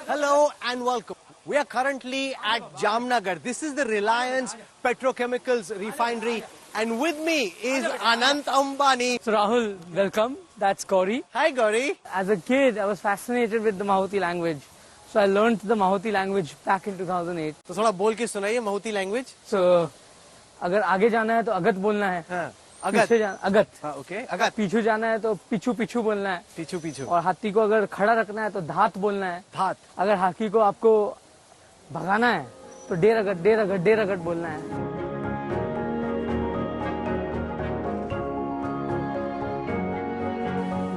Hello and welcome. We are currently at Jamnagar. This is the Reliance Petrochemicals refinery, and with me is Anant Ambani. So Rahul, welcome. That's Gauri. Hi Gauri. As a kid, I was fascinated with the Mahuti language. So I learned the Mahuti language back in 2008. तो थोड़ा बोल के सुनाइए Mahuti language. So अगर आगे जाना है तो अगत बोलना है. हाँ, अगत. अगत. हाँ, okay. अगत. पीछू जाना है तो पिछू पिछू बोलना है. पीछू पीछू. और हाथी को अगर खड़ा रखना है तो धात बोलना है. धात. अगर हाथी को आपको भगाना है तो डेर अगट बोलना है.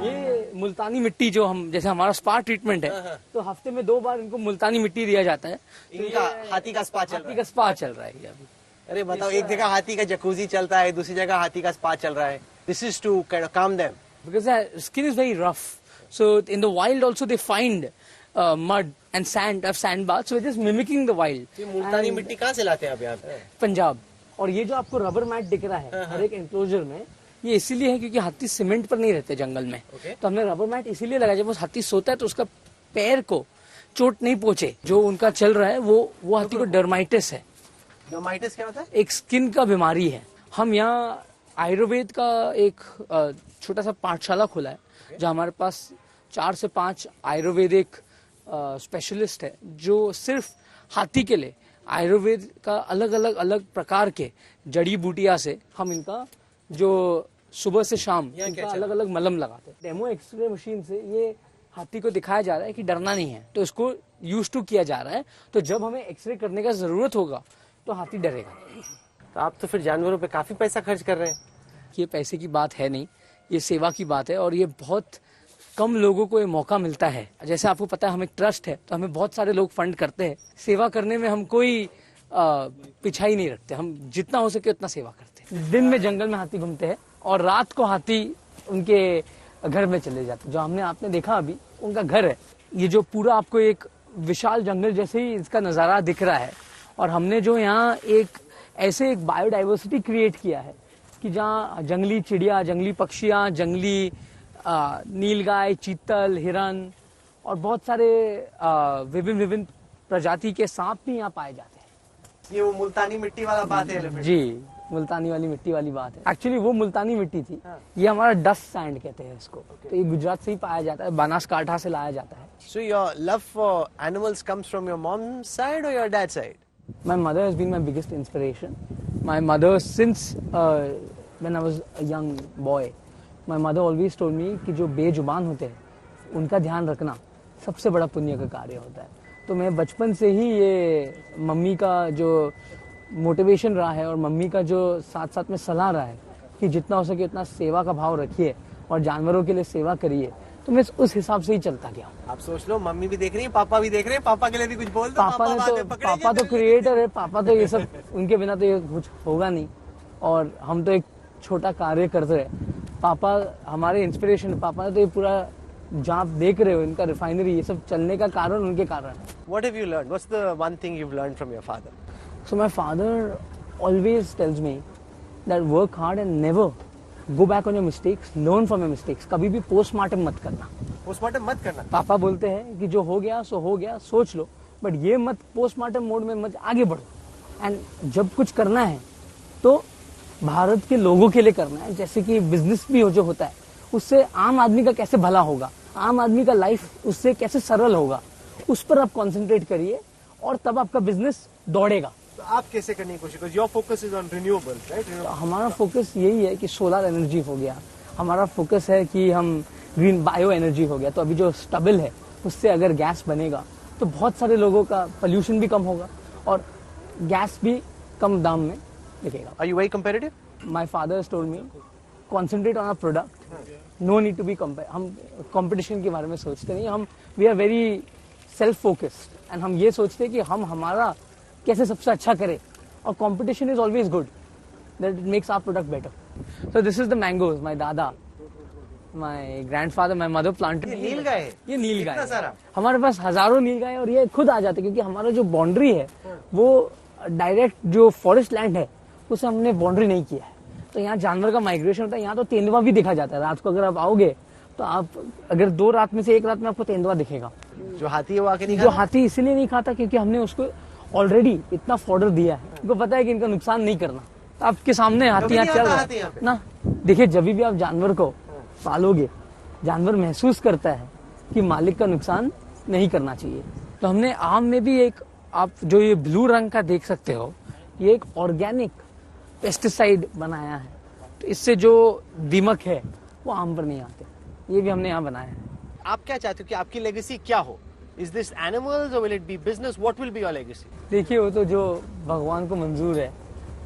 ये मुल्तानी मिट्टी जो हम जैसे हमारा स्पा ट्रीटमेंट है तो हफ्ते में 2 बार इनको मुल्तानी मिट्टी दिया जाता है. इनका हाथी का स्पा चल रहा है. हाथी का स्पा चल रहा है अभी. अरे बताओ, एक जगह हाथी का जकूजी चलता है, दूसरी जगह हाथी का स्पा चल रहा है. This is to kind of calm them. Because their skin is very rough. So in the wild also they find mud and sand of sand baths. So we're just mimicking the wild. ये मुल्तानी मिट्टी कहाँ से लाते हैं आप यहाँ पे? पंजाब. और ये जो आपको रबर मैट दिख रहा है हर एक एंक्लोजर में, ये इसीलिए है क्योंकि हाथी सीमेंट पर नहीं रहते जंगल में. तो हमने रबर मैट इसीलिए लगाया जब वो हाथी सोता है तो उसका पैर को चोट नहीं पहुंचे. जो उनका चल रहा है वो हाथी को डर्माइटिस है. डर्माइटिस क्या होता है? एक स्किन का बीमारी है. हम यहाँ आयुर्वेद का एक छोटा सा पाठशाला खोला है जहाँ हमारे पास 4 से 5 आयुर्वेदिक स्पेशलिस्ट है जो सिर्फ हाथी के लिए आयुर्वेद का अलग प्रकार के जड़ी बूटियां से हम इनका जो सुबह से शाम इनका अलग मलम लगाते हैं. डेमो एक्सरे मशीन से ये हाथी को दिखाया जा रहा है कि डरना नहीं है, तो इसको यूज टू किया जा रहा है. तो जब हमें एक्सरे करने का जरूरत होगा तो हाथी डरेगा. तो आप तो फिर जानवरों पे काफी पैसा खर्च कर रहे हैं. ये पैसे की बात है नहीं, ये सेवा की बात है. और ये बहुत कम लोगों को ये मौका मिलता है. जैसे आपको पता है हम एक ट्रस्ट है तो हमें बहुत सारे लोग फंड करते हैं. सेवा करने में हम कोई पिछाई नहीं रखते. हम जितना हो सके उतना सेवा करते हैं. दिन में जंगल में हाथी घूमते हैं और रात को हाथी उनके घर में चले जाते हैं. जो आपने देखा अभी उनका घर है. ये जो पूरा आपको एक विशाल जंगल जैसे ही इसका नजारा दिख रहा है. और हमने जो यहाँ एक बायोडाइवर्सिटी क्रिएट किया है कि जहाँ जंगली चिड़िया, जंगली पक्षियाँ, जंगली नीलगाय, चीतल, हिरन और बहुत सारे विभिन्न प्रजाति के सांप भी यहाँ पाए जाते हैं. ये वो मुल्तानी मिट्टी वाला बात है. जी, मुल्तानी वाली मिट्टी वाली बात है. एक्चुअली वो मुल्तानी मिट्टी थी. ये हमारा डस्ट सैंड कहते हैं इसको. तो ये गुजरात से ही पाया जाता है, बनासकांठा से लाया जाता है. So your love for animals comes from your mom's side or your dad's side? My mother has been my biggest inspiration. My mother, since when I was a young boy, my mother always told me कि जो बेजुबान होते हैं उनका ध्यान रखना सबसे बड़ा पुण्य का कार्य होता है. तो मैं बचपन से ही ये मम्मी का जो मोटिवेशन रहा है और मम्मी का जो साथ साथ में सलाह रहा है कि जितना हो सके उतना सेवा का भाव रखिए और जानवरों के लिए सेवा करिए, तो मैं उस हिसाब से ही चलता गया. आप सोच लो, मम्मी भी देख रही है, पापा भी देख रहे हैं. पापा के लिए भी कुछ बोल दो. पापा तो क्रिएटर है. पापा तो ये सब, उनके बिना तो ये कुछ होगा नहीं. और हम तो एक छोटा कार्य करते हैं. पापा हमारे इंस्पिरेशन. पापा ने तो ये पूरा जहाँ आप देख रहे हो इनका रिफाइनरी, ये सब चलने का कारण उनके कारण. What have you learned? What's the one thing you've learned from your father? So my father always tells me that work hard and never go back on your mistakes, learn from your mistakes. कभी भी postmortem मत करना. Postmortem मत करना. पापा बोलते हैं कि जो हो गया सो हो गया, सोच लो, बट ये मत पोस्टमार्टम मोड में मत आगे बढ़ो. एंड जब कुछ करना है तो भारत के लोगों के लिए करना है. जैसे कि बिजनेस भी जो होता है उससे आम आदमी का कैसे भला होगा, आम आदमी का लाइफ उससे कैसे सरल होगा, उस पर आप कंसंट्रेट करिए और तब आपका बिजनेस दौड़ेगा. तो आप कैसे करने की कोशिश करो? Your focus is on renewables, right? हमारा फोकस यही है कि सोलर एनर्जी हो गया. हमारा फोकस है कि हम ग्रीन बायो एनर्जी हो गया. तो अभी जो स्टबल है उससे अगर गैस बनेगा तो बहुत सारे लोगों का पोल्यूशन भी कम होगा और गैस भी कम दाम में बिकेगा. Are you very competitive? My father has told me concentrate on our product, no need to be हम कंपटीशन के बारे में सोचते नहीं. हम we are very self focused and हम ये सोचते हैं कि हम हमारा कैसे सबसे अच्छा करें. और competition is always good, that it makes our product better. So this is the mangoes. My दादा my grandfather, my mother plant. ये नील गाय है? ये नील गाय इतना है। सारा? हमारे पास हजारों नील गाय और ये खुद आ जाते हैं, क्योंकि हमारा जो बाउंड्री है वो डायरेक्ट जो फॉरेस्ट लैंड है उसे हमने बाउंड्री नहीं किया है। तो यहाँ जानवर का माइग्रेशन होता है। यहाँ तो तेंदुआ भी देखा जाता है। रात को अगर आप आओगे तो आप अगर 2 रात में से 1 रात में आपको तेंदुआ दिखेगा। जो हाथी है वो आके नहीं जो हाथी इसलिए नहीं खाता क्योंकि हमने उसको ऑलरेडी इतना फॉर्डर दिया है। उनको पता है कि इनका नुकसान नहीं करना। तो आपके सामने हाथी यहाँ चल रहा है ना। देखिए, जब भी आप जानवर को पालोगे, जानवर महसूस करता है कि मालिक का नुकसान नहीं करना चाहिए। तो हमने आम में भी एक, आप जो ये ब्लू रंग का देख सकते हो, ये एक ऑर्गेनिक पेस्टिसाइड बनाया है। तो इससे जो दीमक है वो आम पर नहीं आते। ये भी हमने यहाँ बनाया है। आप क्या चाहते हो कि आपकी लेगेसी क्या हो? इज दिस एनिमल्स और will it be business? What will be your legacy? देखिए, वो तो जो भगवान को मंजूर है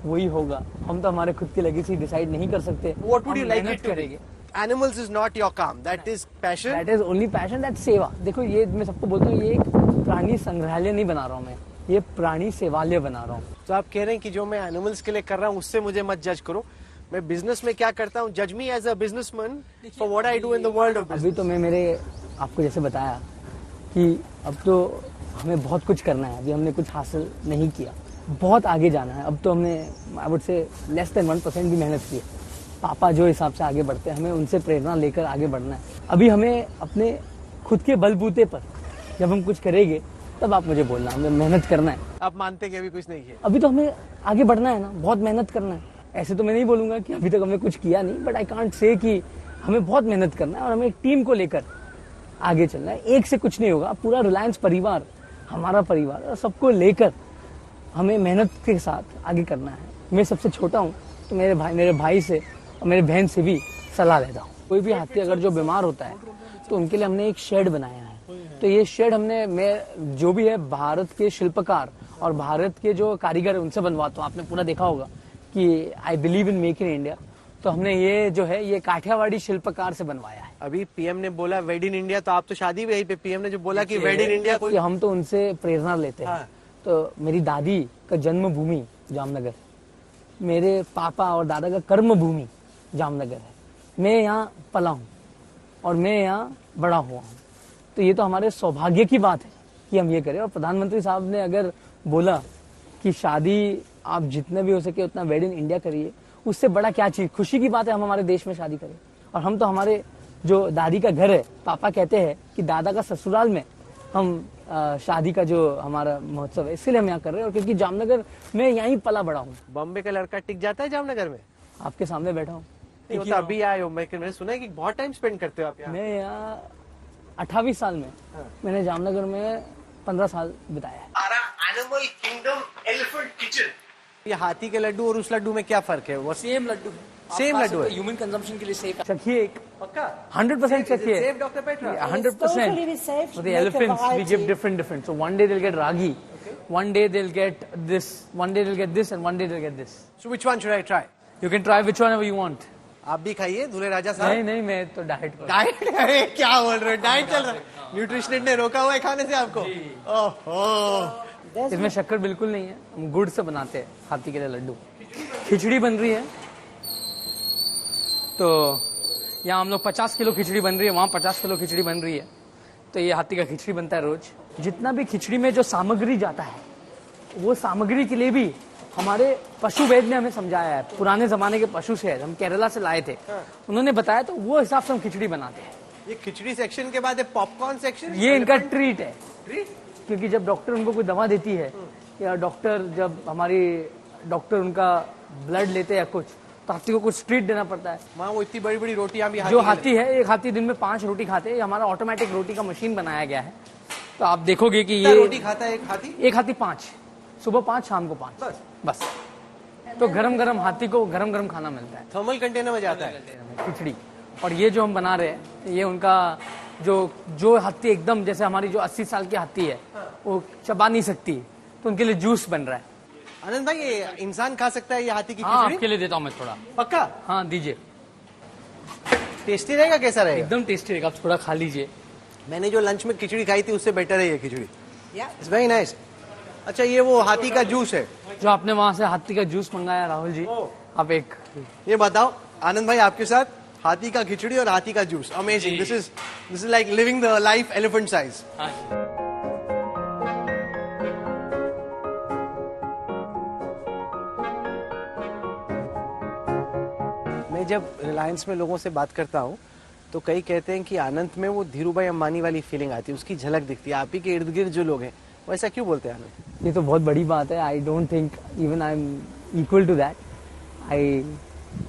वही होगा। हम तो हमारे खुद की लेगेसी डिसाइड नहीं कर सकते। व्हाट वुड यू लाइक मेहनत it to be? Animals is not your काम, that is passion. That is only passion, that सेवा। देखो, ये मैं सबको बोलता हूँ, ये एक प्राणी संग्रहालय नहीं बना रहा हूँ मैं, ये प्राणी सेवालय बना रहा हूँ। तो आप कह रहे हैं कि जो मैं एनिमल्स के लिए कर रहा हूँ उससे मुझे मत जज करो। मैं बिजनेस में क्या करता हूँ, जज me as a businessman for what I do in the world of अभी बिजनेस। तो मैं मेरे आपको जैसे बताया कि अब तो हमें बहुत कुछ करना है। अभी हमने कुछ हासिल नहीं किया, बहुत आगे जाना है। अब तो हमने, I would say, less than 1% भी मेहनत की है। पापा जो हिसाब से आगे बढ़ते हैं, हमें उनसे प्रेरणा लेकर आगे बढ़ना है। अभी हमें अपने खुद के बलबूते पर जब हम कुछ करेंगे तब आप मुझे बोलना, हमें मेहनत करना है। आप मानते कि अभी कुछ नहीं किया? अभी तो हमें आगे बढ़ना है ना, बहुत मेहनत करना है। ऐसे तो मैं नहीं बोलूंगा कि अभी तक हमने कुछ किया नहीं, बट आई कांट से कि हमें बहुत मेहनत करना है और हमें एक टीम को लेकर आगे चलना है। एक से कुछ नहीं होगा। पूरा रिलायंस परिवार, हमारा परिवार, और सबको लेकर हमें मेहनत के साथ आगे करना है। मैं सबसे छोटा हूँ, तो मेरे भाई से और मेरे बहन से भी सलाह लेता हूँ। कोई भी हाथी अगर जो बीमार होता है तो उनके लिए हमने एक शेड बनाया है। तो ये शेड मैं जो भी है भारत के शिल्पकार और भारत के जो कारीगर है उनसे बनवाता हूँ। आपने पूरा देखा होगा कि I believe in make in India. तो हमने ये जो है ये काठियावाड़ी शिल्पकार से बनवाया है। अभी पीएम ने बोला वेड इन इंडिया, तो आप तो शादी भी यहीं पे, पीएम ने जो बोला कि वेड इन इंडिया, कि हम तो उनसे प्रेरणा लेते हैं। हाँ। तो मेरी दादी का जन्मभूमि जामनगर, मेरे पापा और दादा का कर्म भूमि जामनगर है। मैं यहाँ पला हूँ और मैं यहाँ बड़ा हुआ हूँ। तो ये तो हमारे सौभाग्य की बात है कि हम ये करें। और प्रधानमंत्री साहब ने अगर बोला कि शादी आप जितने भी हो सके उतना वेड इन इंडिया करिए, उससे बड़ा क्या चीज, खुशी की बात है हम हमारे देश में शादी करें। और हम तो हमारे जो दादी का घर है, पापा कहते हैं कि दादा का ससुराल में हम शादी का जो हमारा महोत्सव है, इसलिए हम यहाँ कर रहे हैं। और क्योंकि जामनगर में यहीं पला बड़ा हूँ। बॉम्बे का लड़का टिक जाता है जामनगर में? आपके सामने बैठा हूँ। नहीं, वो तो अभी आए हो। मैंने सुना है कि बहुत टाइम स्पेंड करते हो आप यहाँ। मैं यहाँ 28 साल में, मैंने जामनगर में 15 साल बिताया है। Animal kingdom elephant kitchen. ये हाथी के लड्डू और उस लड्डू में क्या फर्क है? वो सेम लड्डू, सेम लड्डू है। ह्यूमन कंजम्पशन के लिए सेफ। चखिए एक, पक्का 100% चखिए। सेफ डॉक्टर पेट्रा? 100%. totally safe. For the Make a elephants, we variety. give different. So one day they'll get ragi, one day they'll get this, one day they'll get this, and one day they'll get this. So which one should I try? You can try which one ever you want. आप भी खाइए दूल्हे राजा साहब। नहीं, मैं तो diet कर। Diet? अरे क्या बोल रहे हो, डाइट चल रहा है? न्यूट्रिशनिस्ट ने रोका हुआ है खाने से आपको? ओहो। इसमें शक्कर बिल्कुल नहीं है। हम गुड़ से बनाते हैं हाथी के लिए लड्डू। खिचड़ी बन रही है, तो यहाँ हम लोग 50 किलो खिचड़ी बन रही है, वहाँ 50 किलो खिचड़ी बन रही है। तो ये हाथी का खिचड़ी बनता है रोज। जितना भी खिचड़ी में जो सामग्री जाता है, वो सामग्री के लिए भी हमारे पशु वैद्य ने हमें समझाया है। पुराने जमाने के पशु से हम केरला से लाए थे, उन्होंने बताया, तो वो हिसाब से हम खिचड़ी बनाते हैं। ये खिचड़ी सेक्शन के बाद पॉपकॉर्न सेक्शन, ये इनका ट्रीट है। ट्रीट? क्योंकि जब डॉक्टर उनको कोई दवा देती है, या डॉक्टर उनका ब्लड लेते हैं या कुछ, तो हाथी को कुछ ट्रीट देना पड़ता है। वहाँ वो इतनी बड़ी बड़ी रोटियां भी जो हाथी है, एक हाथी दिन में 5 रोटी खाते हैं। हमारा ऑटोमेटिक रोटी का मशीन बनाया गया है। तो आप देखोगे कि ये रोटी खाता है एक हाथी? 5, सुबह 5, शाम को 5, बस। तो गरम गरम हाथी को गरम गरम खाना मिलता है। थर्मल कंटेनर में जाता है खिचड़ी। और ये जो हम बना रहे हैं, ये उनका जो हाथी एकदम जैसे हमारी जो 80 साल की हाथी है, वो चबा नहीं सकती, तो उनके लिए जूस बन रहा है। आनंद भाई, ये इंसान खा सकता है ये हाथी की हाँ, खिचड़ी? आपके लिए देता हूँ मैं थोड़ा। पक्का? हाँ, दीजिए। टेस्टी रहेगा? कैसा रहेगा? एकदम टेस्टी रहेगा, आप थोड़ा खा लीजिए। मैंने जो लंच में खिचड़ी खाई थी उससे बेटर है ये खिचड़ी। It's very nice. अच्छा, ये वो हाथी का जूस है जो आपने वहां से हाथी का जूस मंगाया राहुल जी। आप एक ये बताओ आनंद भाई, आपके साथ हाथी का खिचड़ी और हाथी का juice, amazing. This is like living the life elephant size. मैं जब रिलायंस में लोगों से बात करता हूँ तो कई कहते हैं कि आनंद में वो धीरूभाई अंबानी वाली फीलिंग आती है, उसकी झलक दिखती है. आप ही के इर्द गिर्द जो लोग हैं वो ऐसा क्यों बोलते हैं आनंद? ये तो बहुत बड़ी बात है. I don't think even I am equal to that.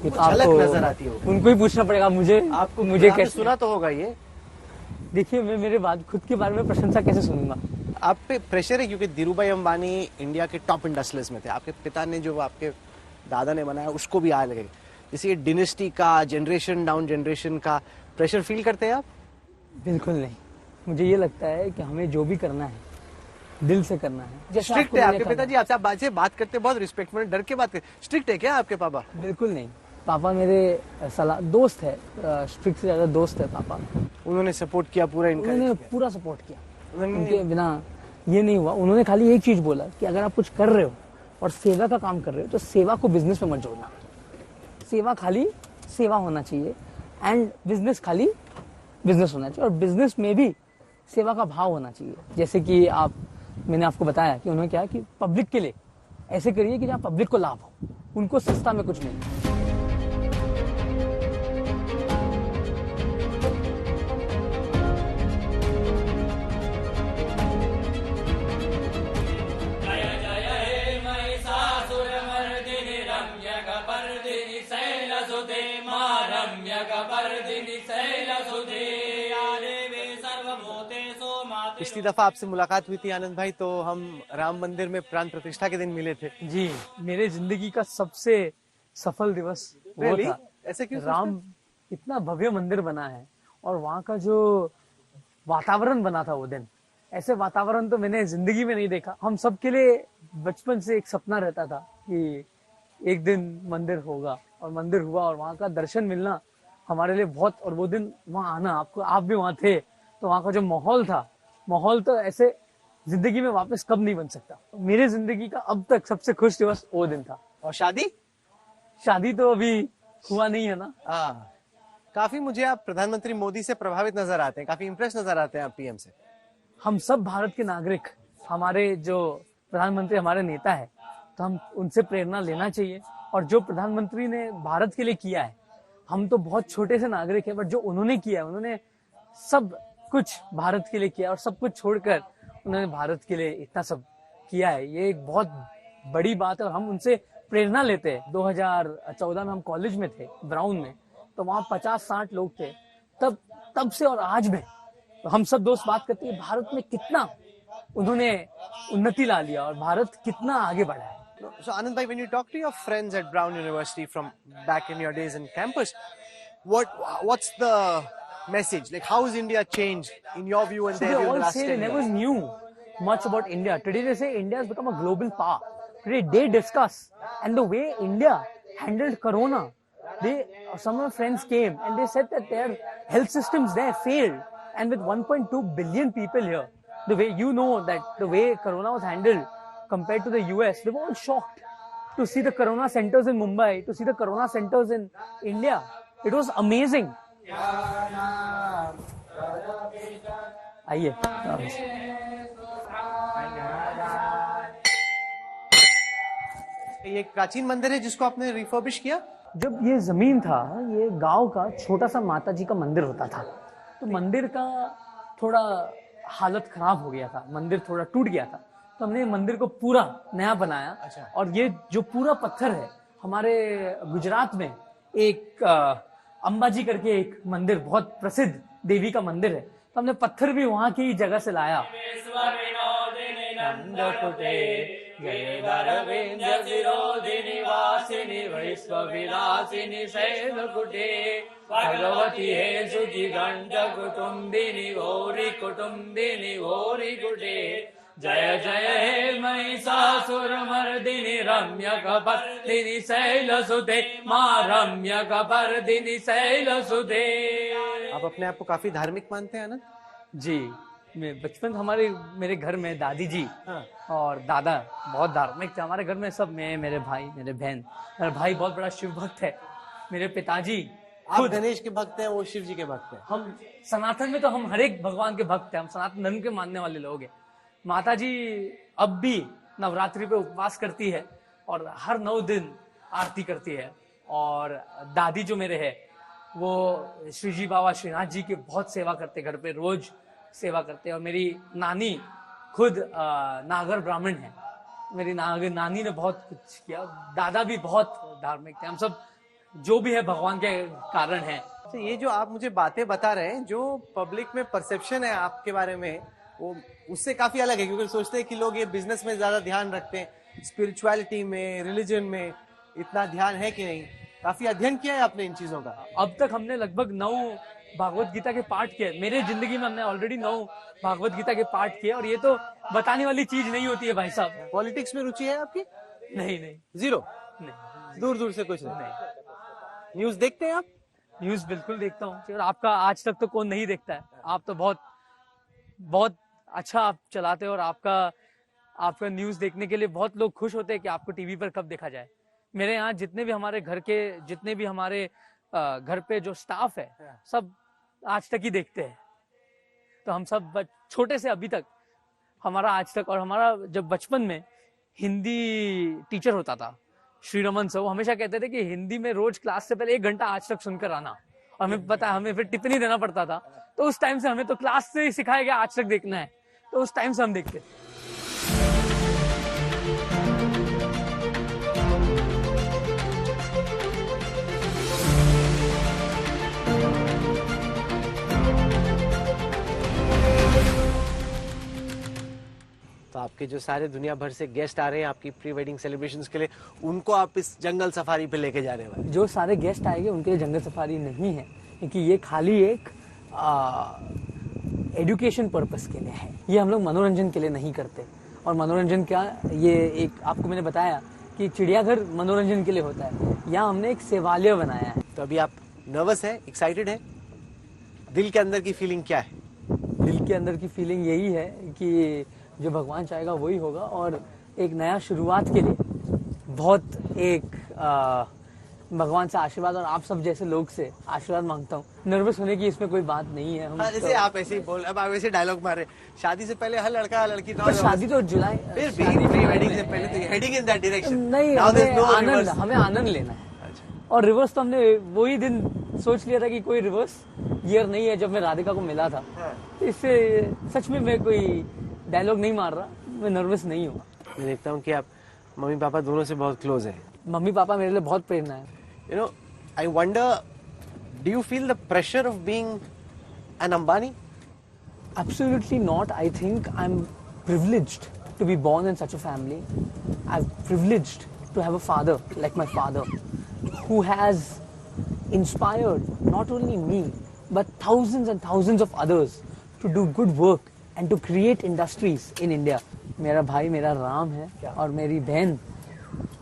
झलक नजर आती है. उनको ही पूछना पड़ेगा मुझे. आपको मुझे आपने कैसे सुना तो होगा ये. देखिए, मैं मेरे बात खुद के बारे में प्रशंसा कैसे सुनूंगा? आप पे प्रेशर है क्योंकि धीरूभाई अंबानी इंडिया के टॉप इंडस्ट्रियलिस्ट में थे. आपके पिता ने जो आपके दादा ने बनाया उसको भी आए लगे. जैसे ये डिनेस्टी का, जनरेशन डाउन जनरेशन का प्रेशर फील करते हैं आप? बिल्कुल नहीं. मुझे ये लगता है कि हमें जो भी करना है दिल से करना है. जैसे स्ट्रिक्ट है आपके पिताजी? आपसे आप बात करते बहुत रिस्पेक्ट में, डर के बात करते. स्ट्रिक्ट है क्या आपके पापा? बिल्कुल नहीं. पापा मेरे सलाह दोस्त है. स्ट्रिक्ट से ज्यादा दोस्त है पापा. उन्होंने सपोर्ट किया, पूरा उन्होंने इनकरेज किया? पूरा सपोर्ट किया. उनके बिना ये नहीं हुआ. उन्होंने खाली एक चीज बोला कि अगर आप कुछ कर रहे हो और सेवा का काम कर रहे हो तो सेवा को बिजनेस में मत जोड़ना. सेवा खाली सेवा होना चाहिए एंड बिजनेस खाली बिजनेस होना चाहिए. और बिजनेस में भी सेवा का भाव होना चाहिए. जैसे कि मैंने आपको बताया कि उन्होंने क्या कि पब्लिक के लिए ऐसे करिए कि जहाँ पब्लिक को लाभ हो. उनको सस्ता में कुछ नहीं. पिछली दफा आपसे मुलाकात हुई थी आनंद भाई तो हम राम मंदिर में प्राण प्रतिष्ठा के दिन मिले थे. जी, मेरे जिंदगी का सबसे सफल दिवस वो था. ऐसे क्यों? राम इतना भव्य मंदिर बना है और वहाँ का जो वातावरण बना था वो दिन, ऐसे वातावरण तो मैंने जिंदगी में नहीं देखा. हम सबके लिए बचपन से एक सपना रहता था कि एक दिन मंदिर होगा और मंदिर हुआ और वहाँ का दर्शन मिलना हमारे लिए बहुत. और वो दिन वहाँ आना, आप भी वहाँ थे तो वहाँ का जो माहौल तो ऐसे जिंदगी में वापस कब नहीं बन सकता. मेरे जिंदगी का अब तक सबसे खुश दिवस वो दिन था. और शादी तो अभी हुआ नहीं है ना. काफी मुझे आप प्रधानमंत्री मोदी से प्रभावित नजर आते हैं, काफी इंप्रेस नजर आते हैं आप पीएम से. हम सब भारत के नागरिक, हमारे जो प्रधानमंत्री हमारे नेता है तो हम उनसे प्रेरणा लेना चाहिए. और जो प्रधानमंत्री ने भारत के लिए किया है, हम तो बहुत छोटे से नागरिक हैं, बट जो उन्होंने किया है, उन्होंने सब कुछ भारत के लिए किया और सब कुछ छोड़कर उन्होंने भारत के लिए इतना सब किया है. ये एक बहुत बड़ी बात है और हम उनसे प्रेरणा लेते हैं. 2014 में हम कॉलेज में थे, ब्राउन में, तो वहाँ 50-60 लोग थे. तब से और आज में तो हम सब दोस्त बात करते हैं भारत में कितना उन्होंने उन्नति ला लिया और भारत कितना आगे बढ़ा है. So Anand bhai, when you talk to your friends at Brown University from back in your days in campus, what's the message? Like, how has India changed in your view and their view in the last 10 years? They never knew much about India. Today they say India has become a global power. Today they discuss, and the way India handled Corona, some of my friends came and they said that their health systems there failed, and with 1.2 billion people here, the way the way Corona was handled compared to the US, they were all shocked to see the Corona centers in Mumbai, to see the Corona centers in India. It was amazing. आइए. ये एक प्राचीन मंदिर है जिसको आपने refurbish किया. जब ये जमीन था, ये गांव का छोटा सा माता जी का मंदिर होता था, तो मंदिर का थोड़ा हालत खराब हो गया था, मंदिर थोड़ा टूट गया था, तो हमने मंदिर को पूरा नया बनाया. अच्छा. और ये जो पूरा पत्थर है, हमारे गुजरात में एक अंबाजी करके एक मंदिर, बहुत प्रसिद्ध देवी का मंदिर है, तो हमने पत्थर भी वहां की जगह से लाया. भगवती हे सुखी घंट कुटुंबिनी गौरी कुटुंबिनी गौरी गुडे. जय जय हे महिषासुर मर्दिनी रम्य कपर्दिनी शैलसुते मां रम्य कपर्दिनी शैलसुते. आप अपने आप को काफी धार्मिक मानते हैं आनंद जी? मैं बचपन मेरे घर में दादी जी और दादा बहुत धार्मिक थे. हमारे घर में सब, मैं, मेरे भाई, मेरे बहन. मेरा भाई बहुत बड़ा शिव भक्त है. मेरे पिताजी आप खुद गणेश के भक्त हैं, वो शिव जी के भक्त हैं। हम सनातन में तो हम हर एक भगवान के भक्त हैं, हम सनातन धर्म के मानने वाले लोग हैं। माता जी अब भी नवरात्रि पे उपवास करती है और हर 9 दिन आरती करती है। और दादी जो मेरे है वो श्री जी बाबा श्रीनाथ जी की बहुत सेवा करते, घर पे रोज सेवा करते। और मेरी नानी खुद नागर ब्राह्मण है, मेरी नानी ने बहुत कुछ किया। दादा भी बहुत धार्मिक थे। हम सब जो भी है भगवान के कारण है। तो ये जो आप मुझे बातें बता रहे हैं, जो पब्लिक में परसेप्शन है आपके बारे में, वो उससे काफी अलग है, क्योंकि सोचते हैं कि लोग ये बिजनेस में ज्यादा ध्यान रखते हैं, स्पिरिचुअलिटी में, रिलीजन में इतना ध्यान है कि नहीं। काफी अध्ययन किया है आपने इन चीजों का। अब तक हमने लगभग 9 भागवत गीता के पाठ किए मेरे जिंदगी में। हमने ऑलरेडी 9 भागवत गीता के पाठ किए। और ये तो बताने वाली चीज नहीं होती है भाई साहब। पॉलिटिक्स में रुचि है आपकी? नहीं नहीं जीरो? नहीं, दूर दूर से कुछ नहीं। नहीं। न्यूज देखते हैं आप? न्यूज बिल्कुल देखता हूँ। और आपका आज तक तो कौन नहीं देखता है। आप तो बहुत बहुत अच्छा आप चलाते हो। और आपका न्यूज देखने के लिए बहुत लोग खुश होते हैं कि आपको टीवी पर कब देखा जाए। मेरे यहाँ जितने भी हमारे घर के, जितने भी हमारे घर पे जो स्टाफ है, सब आज तक ही देखते हैं। तो हम सब छोटे से अभी तक हमारा आज तक। और हमारा जब बचपन में हिंदी टीचर होता था श्री रमन सर, वो हमेशा कहते थे कि हिंदी में रोज क्लास से पहले 1 घंटा आज तक सुनकर आना। और हमें पता है, हमें फिर टिप्पणी देना पड़ता था। तो उस टाइम से हमें तो क्लास से ही सिखाया गया आज तक देखना है। तो उस टाइम से हम देखते। तो आपके जो सारे दुनिया भर से गेस्ट आ रहे हैं आपकी प्री वेडिंग सेलिब्रेशंस के लिए, उनको आप इस जंगल सफारी पे लेके जाने वाले? जो सारे गेस्ट आएंगे उनके लिए जंगल सफारी नहीं है, क्योंकि ये खाली एक एजुकेशन पर्पस के लिए है। ये हम लोग मनोरंजन के लिए नहीं करते। और मनोरंजन क्या, ये एक आपको मैंने बताया कि चिड़ियाघर मनोरंजन के लिए होता है, यहाँ हमने एक सेवालय बनाया है। तो अभी आप नर्वस है, एक्साइटेड है? दिल के अंदर की फीलिंग क्या है? दिल के अंदर की फीलिंग यही है कि जो भगवान चाहेगा वही होगा। और एक नया शुरुआत के लिए बहुत एक भगवान से आशीर्वाद और आप सब जैसे लोग से आशीर्वाद मांगता हूँ। नर्वस होने की इसमें कोई बात नहीं है। हम जैसे आप ऐसे ही बोल, अब आप ऐसे डायलॉग मारे, शादी से पहले हर लड़का हर लड़की, पर शादी तो जुलाई, फिर प्री वेडिंग से पहले तो हेडिंग इन दैट डायरेक्शन। नहीं, हमें आनंद लेना है। और रिवर्स तो हमने वही दिन सोच लिया था कि कोई रिवर्स ईयर नहीं है जब मैं राधिका को मिला था। इससे सच में मैं कोई डायलॉग नहीं मार रहा, मैं नर्वस नहीं हूँ। मैं देखता हूँ कि आप मम्मी पापा दोनों से बहुत क्लोज हैं। मम्मी पापा मेरे लिए बहुत प्रेरणा है। You know, I wonder, do you feel the pressure of being an Ambani? Absolutely not. I think I'm privileged to be born in such a family. I'm privileged to have a father like my father, who has inspired not only me but thousands and thousands of others to do good work and to create industries in India. मेरा भाई मेरा राम है और मेरी बहन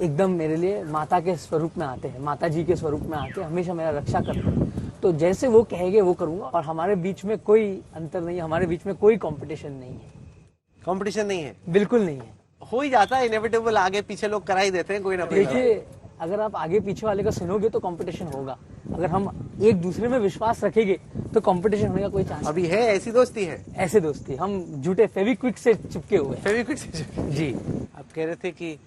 एकदम मेरे लिए माता के स्वरूप में आते हैं, माता जी के स्वरूप में आके हमेशा मेरा रक्षा करते हैं। तो जैसे वो कहेंगे वो करूंगा। और हमारे बीच में कोई अंतर नहीं है, हमारे बीच में कोई कंपटीशन नहीं है। कंपटीशन नहीं है? बिल्कुल नहीं है। हो ही जाता है, इनएविटेबल, आगे पीछे लोग करा ही देते हैं कोई ना कोई। देखिए, अगर आप आगे पीछे वाले का सुनोगे तो कंपटीशन होगा। अगर हम एक दूसरे में विश्वास रखेंगे तो कंपटीशन होने का कोई चांस अभी है? ऐसी दोस्ती है? ऐसे दोस्ती, हम झूठे फेविक्विक से चिपके हुए हैं। फेविक्विक से? जी। आप कह रहे थे कि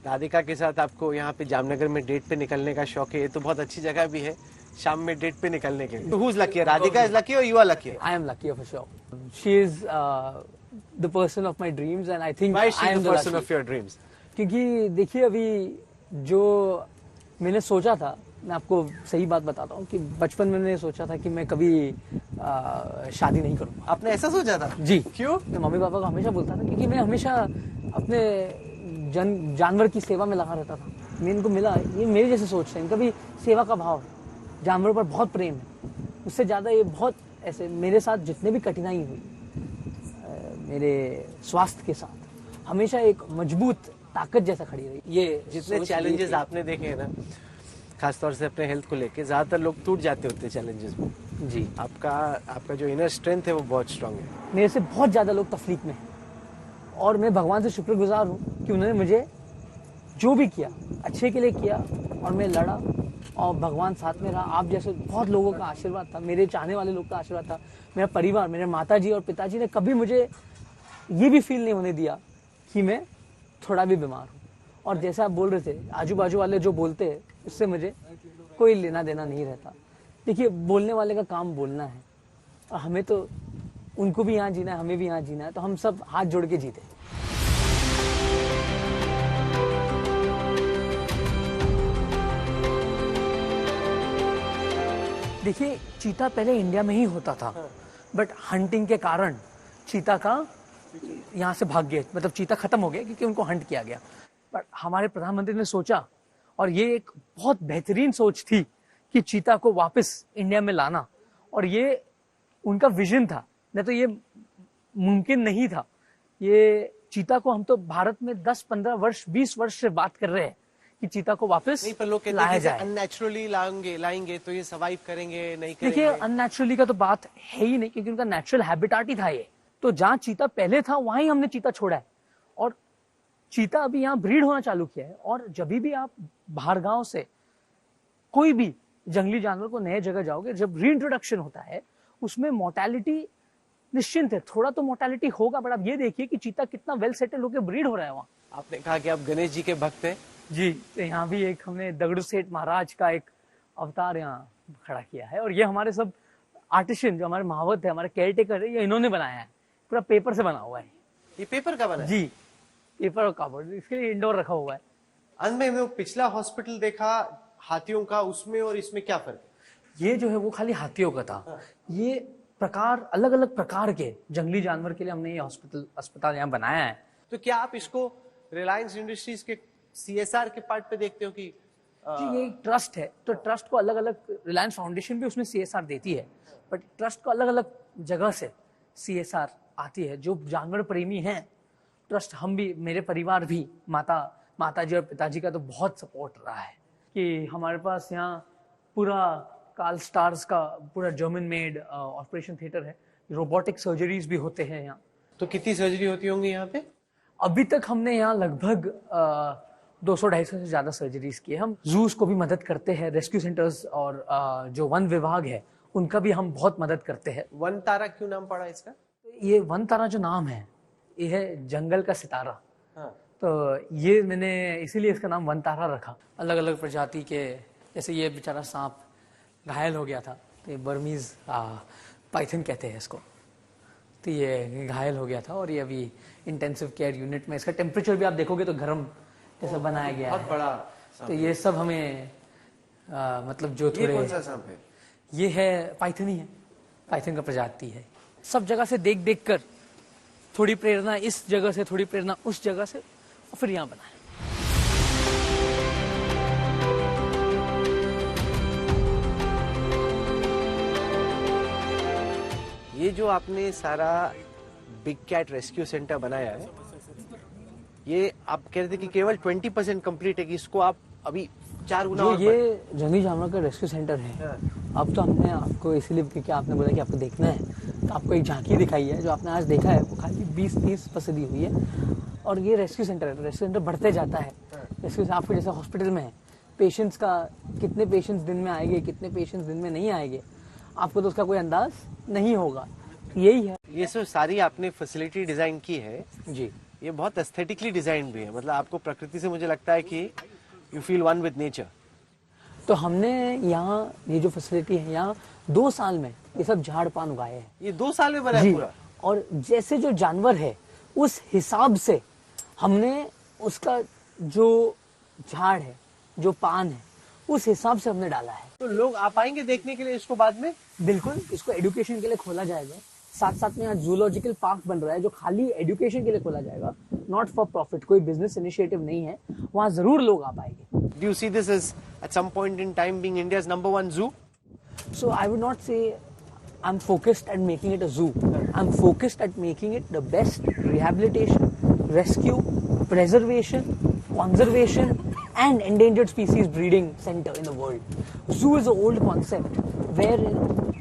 राधिका के साथ आपको यहाँ पे जामनगर में डेट पे निकलने का शौक है। ये तो बहुत अच्छी जगह भी है शाम में डेट पे निकलने के लिए। तो who's lucky? Radhika is lucky or you are lucky? I am lucky for sure. She is the person of my dreams and I think Why is she I am the the person lucky. of your dreams? क्योंकि देखिए, अभी जो मैंने सोचा था, मैं आपको सही बात बताता हूँ कि बचपन में मैंने सोचा था कि मैं कभी शादी नहीं करूँगा। आपने ऐसा सोचा था? जी। क्यों? मैं मम्मी पापा को हमेशा बोलता था, क्योंकि मैं हमेशा अपने जानवर की सेवा में लगा रहता था। मैं इनको मिला, ये मेरे जैसे सोचते हैं, इनका भी सेवा का भाव है, जानवरों पर बहुत प्रेम है। उससे ज़्यादा ये बहुत ऐसे मेरे साथ जितने भी कठिनाई हुई मेरे स्वास्थ्य के साथ, हमेशा एक मजबूत ताकत जैसा खड़ी रही। ये जितने चैलेंजेस आपने देखे हैं ना, खासतौर से अपने हेल्थ को लेके, ज्यादातर लोग टूट जाते होते हैं चैलेंजेस में। जी। आपका जो इनर स्ट्रेंथ है वो बहुत स्ट्रांग है। मेरे से बहुत ज़्यादा लोग तकलीफ में हैं और मैं भगवान से शुक्रगुजार हूँ कि उन्होंने मुझे जो भी किया अच्छे के लिए किया और मैं लड़ा और भगवान साथ में रहा। आप जैसे बहुत लोगों का आशीर्वाद था, मेरे चाहने वाले लोग का आशीर्वाद था, मेरा परिवार, मेरे माताजी और पिताजी ने कभी मुझे ये भी फील नहीं होने दिया कि मैं थोड़ा भी बीमार हूँ। और जैसे आप बोल रहे थे, आजू बाजू वाले जो बोलते हैं उससे मुझे कोई लेना देना नहीं रहता। देखिए, बोलने वाले का काम बोलना है, और हमें तो उनको भी यहाँ जीना है, हमें भी यहाँ जीना है, तो हम सब हाथ जोड़ के जीते। देखिए, चीता पहले इंडिया में ही होता था, बट हंटिंग के कारण चीता का यहाँ से भाग गए, मतलब चीता खत्म हो गया क्योंकि उनको हंट किया गया। पर हमारे प्रधानमंत्री ने सोचा, और ये एक बहुत बेहतरीन सोच थी कि चीता को वापस इंडिया में लाना, और ये उनका विजन था, नहीं तो ये मुमकिन नहीं था। ये चीता को हम तो भारत में 10-15 वर्ष 20 वर्ष से बात कर रहे हैं कि चीता को वापस नहीं, पर लोग कहते हैं कि अननेचुरली लाएंगे तो ये सर्वाइव करेंगे नहीं करेंगे। देखिए, अननेचुरली का तो बात है ही नहीं, क्योंकि उनका नेचुरल हैबिटाट ही था ये। तो जहाँ चीता पहले था वहीं हमने चीता छोड़ा है, और चीता अभी यहाँ ब्रीड होना चालू किया है। और जब भी आप बाहर गांव से कोई भी जंगली जानवर को नए जगह जाओगे, जब रीइंट्रोडक्शन होता है उसमें मोर्टेलिटी निश्चिंत है, थोड़ा तो मोर्टेलिटी होगा, बट आप ये देखिए कि चीता कितना वेल सेटल होकर ब्रीड हो रहा है वहाँ। आपने कहा कि आप गणेश जी के भक्त हैं। जी, तो यहाँ भी एक हमने दगड़ू सेठ महाराज का एक अवतार यहाँ खड़ा किया है, और ये हमारे सब आर्टिशियन जो हमारे महावत है, हमारे केयर टेकर है, ये इन्होंने बनाया है, पूरा पेपर से बना हुआ है। ये पेपर का बना है? जी, पेपर और कार्डबोर्ड, इसके लिए इंडोर रखा हुआ है। अंत में वो पिछला हॉस्पिटल देखा हाथियों का, उसमें और इसमें क्या फर्क है? ये जो है वो खाली हाथियों का था। ये प्रकार, अलग अलग प्रकार के जंगली जानवर के लिए हमने ये अस्पताल यहाँ बनाया है। तो क्या आप इसको रिलायंस इंडस्ट्रीज के CSR के पार्ट पे देखते हो कि जी, ये एक ट्रस्ट है, तो ट्रस्ट को अलग अलग, रिलायंस फाउंडेशन भी उसमें CSR देती है, बट ट्रस्ट को अलग अलग जगह से CSR आती है। जो जानवर प्रेमी हैं, ट्रस्ट, हम भी, मेरे परिवार भी, माताजी और पिताजी का तो बहुत सपोर्ट रहा है कि हमारे पास यहाँ पूरा कार्ल स्टार्स का पूरा जर्मन मेड ऑपरेशन थिएटर है, रोबोटिक सर्जरीज भी होते हैं यहाँ। तो कितनी सर्जरी होती होंगी यहाँ पे? अभी तक हमने यहाँ लगभग 200-250 से ज्यादा सर्जरीज की है। हम जूस को भी मदद करते हैं, रेस्क्यू सेंटर्स और जो वन विभाग है उनका भी हम बहुत मदद करते हैं। वन तारा क्यों नाम पड़ा इसका? ये वन तारा जो नाम है, ये है जंगल का सितारा। हाँ। तो ये मैंने इसीलिए इसका नाम वन तारा रखा। अलग अलग प्रजाति के, जैसे ये बेचारा सांप घायल हो गया था, तो ये बर्मीज पाइथन कहते हैं इसको, तो ये घायल हो गया था, और ये अभी इंटेंसिव केयर यूनिट में, इसका टेम्परेचर भी आप देखोगे तो गर्म जैसा बनाया गया है। बड़ा। तो ये सब हमें मतलब जो थोड़े, ये कौन सा सांप है? ये है पाइथन ही है, पाइथन का प्रजाति है। सब जगह से देख देख कर थोड़ी प्रेरणा इस जगह से, थोड़ी प्रेरणा उस जगह से, और फिर यहाँ बनाया। ये जो आपने सारा बिग कैट रेस्क्यू सेंटर बनाया है, ये आप कह रहे थे कि केवल 20% कंप्लीट है, कि इसको आप अभी 4 गुना और ये जंगली जानवर का रेस्क्यू सेंटर है। अब तो हमने आपको इसलिए, क्योंकि आपने बोला कि आपको देखना है, तो आपको एक झांकी दिखाई है। जो आपने आज देखा है वो खाली 20-30% दी हुई है, और ये रेस्क्यू सेंटर है। रेस्क्यू सेंटर बढ़ते जाता है। रेस्क्यू आपको जैसे हॉस्पिटल में है, पेशेंट्स का कितने पेशेंट्स दिन में आएंगे, कितने पेशेंट्स दिन में नहीं आएंगे, आपको तो उसका कोई अंदाज नहीं होगा। यही है। ये सब सारी आपने फैसिलिटी डिजाइन की है जी, ये बहुत एस्थेटिकली डिजाइन भी है, मतलब आपको प्रकृति से, मुझे लगता है कि you feel one with nature. तो हमने यहाँ ये जो फैसिलिटी है, यहाँ 2 साल में ये सब झाड़ पान उगाए हैं। ये 2 साल में बना है पूरा? और जैसे जो जानवर है उस हिसाब से हमने उसका जो झाड़ है, जो पान है, उस हिसाब से हमने डाला है। तो लोग आ पाएंगे देखने के लिए इसको बाद में? बिल्कुल, इसको एजुकेशन के लिए खोला जाएगा। साथ साथ में यहाँ जूलॉजिकल पार्क बन रहा है, जो खाली एजुकेशन के लिए खोला जाएगा, नॉट फॉर प्रॉफिट, कोई बिजनेस इनिशिएटिव नहीं है। वहाँ जरूर लोग आ पाएंगे। Do you see this as at some point in time being India's #1 zoo? So I would not say I'm focused at making it a zoo. I'm focused at making it the best rehabilitation, rescue, preservation, conservation and endangered species breeding center in the world. Zoo is an old concept where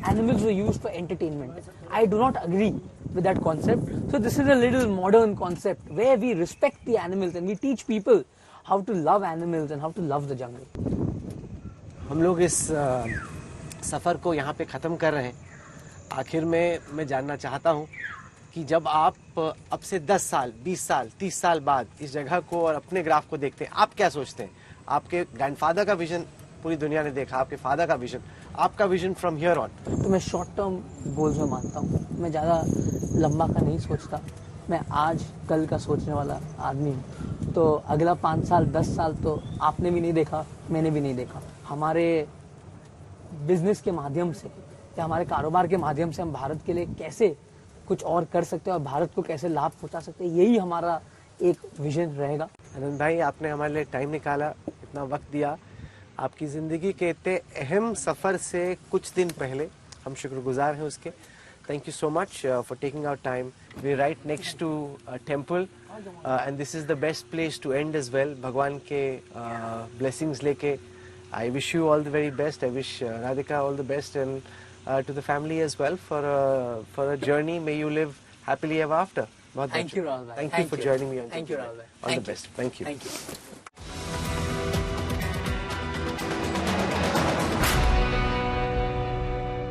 animals were used for entertainment. I do not agree with that concept. So this is a little modern concept where we respect the animals and we teach people how to love animals and how to love the jungle. हम लोग इस सफ़र को यहाँ पे ख़त्म कर रहे हैं। आखिर में मैं जानना चाहता हूँ कि जब आप अब से 10 साल, 20 साल, 30 साल बाद इस जगह को और अपने ग्राफ को देखते हैं, आप क्या सोचते हैं? आपके ग्रैंडफादर का विजन पूरी दुनिया ने देखा, आपके फादर का विजन, आपका विजन फ्रॉम हियर ऑन। तो मैं शॉर्ट टर्म गोल्स में मानता हूँ, मैं ज़्यादा लंबा का नहीं सोचता। मैं आज कल का सोचने वाला आदमी हूँ। तो अगला 5 साल 10 साल तो आपने भी नहीं देखा, मैंने भी नहीं देखा। हमारे बिजनेस के माध्यम से या हमारे कारोबार के माध्यम से हम भारत के लिए कैसे कुछ और कर सकते हैं और भारत को कैसे लाभ पहुंचा सकते हैं, यही हमारा एक विजन रहेगा। आनंद भाई, आपने हमारे लिए टाइम निकाला, इतना वक्त दिया। आपकी ज़िंदगी के इतने अहम सफ़र से कुछ दिन पहले हम शुक्रगुजार हैं उसके। Thank you so much for taking our time. We're right next to a temple and this is the best place to end as well. भगवान के blessings लेके I wish you all the very best. I wish Radhika all the best and to the family as well for a journey. May you live happily ever after. Thank you, Rahul bhai. Thank you for joining me on Thank you, Rahul bhai. All the best. Thank you. Thank you.